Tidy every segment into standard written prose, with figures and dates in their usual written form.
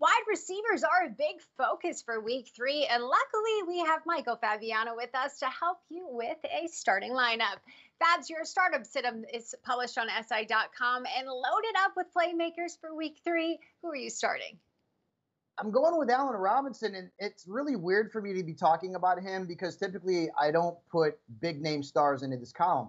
Wide receivers are a big focus for week 3, and luckily we have Michael Fabiano with us to help you with a starting lineup. Fabs, your startup sit-up is published on SI.com and loaded up with playmakers for week 3. Who are you starting? I'm going with Allen Robinson, and it's really weird for me to be talking about him because typically I don't put big name stars into this column.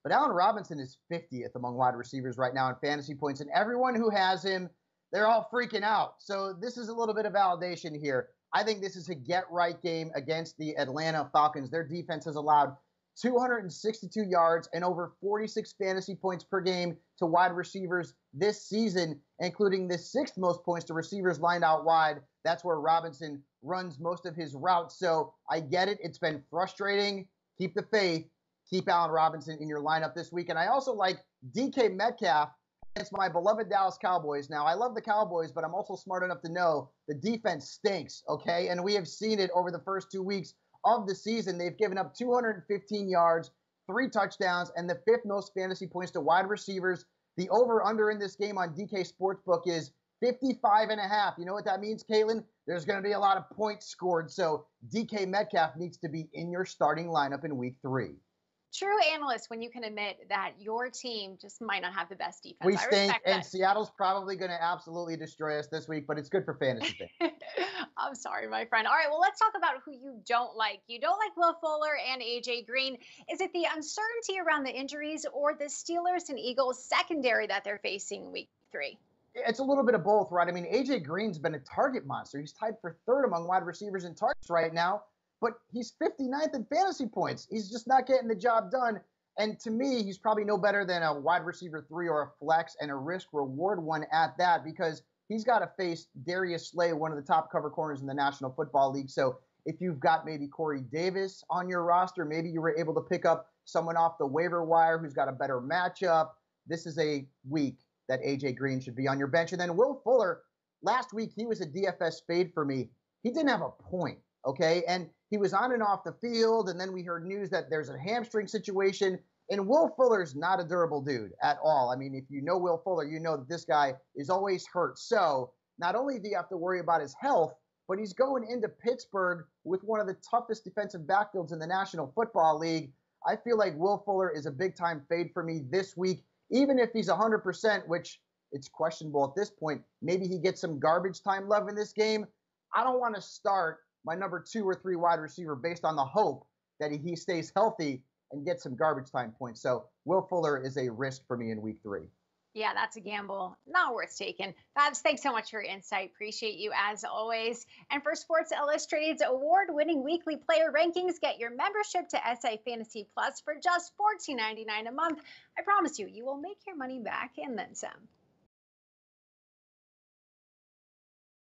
But Allen Robinson is 50th among wide receivers right now in fantasy points, and everyone who has him, they're all freaking out. So this is a little bit of validation here. I think this is a get-right game against the Atlanta Falcons. Their defense has allowed 262 yards and over 46 fantasy points per game to wide receivers this season, including the 6th most points to receivers lined out wide. That's where Robinson runs most of his routes. So I get it. It's been frustrating. Keep the faith. Keep Allen Robinson in your lineup this week. And I also like DK Metcalf against my beloved Dallas Cowboys. Now, I love the Cowboys, but I'm also smart enough to know the defense stinks, okay? And we have seen it over the first 2 weeks of the season. They've given up 215 yards, 3 touchdowns, and the 5th most fantasy points to wide receivers. The over-under in this game on DK Sportsbook is 55.5. You know what that means, Kaitlin? There's going to be a lot of points scored, so DK Metcalf needs to be in your starting lineup in week 3. True analyst when you can admit that your team just might not have the best defense. We stink, and Seattle's probably going to absolutely destroy us this week, but it's good for fantasy fans. I'm sorry, my friend. All right, well, let's talk about who you don't like. You don't like Will Fuller and A.J. Green. Is it the uncertainty around the injuries or the Steelers and Eagles secondary that they're facing week 3? It's a little bit of both, right? I mean, A.J. Green's been a target monster. He's tied for 3rd among wide receivers in targets right now, but he's 59th in fantasy points. He's just not getting the job done. And to me, he's probably no better than a wide receiver 3 or a flex, and a risk-reward one at that, because he's got to face Darius Slay, one of the top cover corners in the National Football League. So if you've got maybe Corey Davis on your roster, maybe you were able to pick up someone off the waiver wire who's got a better matchup, this is a week that A.J. Green should be on your bench. And then Will Fuller, last week, he was a DFS fade for me. He didn't have a point, okay? And he was on and off the field, and then we heard news that there's a hamstring situation. And Will Fuller's not a durable dude at all. I mean, if you know Will Fuller, you know that this guy is always hurt. So not only do you have to worry about his health, but he's going into Pittsburgh with one of the toughest defensive backfields in the National Football League. I feel like Will Fuller is a big-time fade for me this week, even if he's 100%, which it's questionable at this point. Maybe he gets some garbage time love in this game. I don't want to start my number 2 or 3 wide receiver based on the hope that he stays healthy and gets some garbage time points. So Will Fuller is a risk for me in week 3. Yeah, that's a gamble. Not worth taking. Fabs, thanks so much for your insight. Appreciate you as always. And for Sports Illustrated's award-winning weekly player rankings, get your membership to SI Fantasy Plus for just $14.99 a month. I promise you, you will make your money back and then some.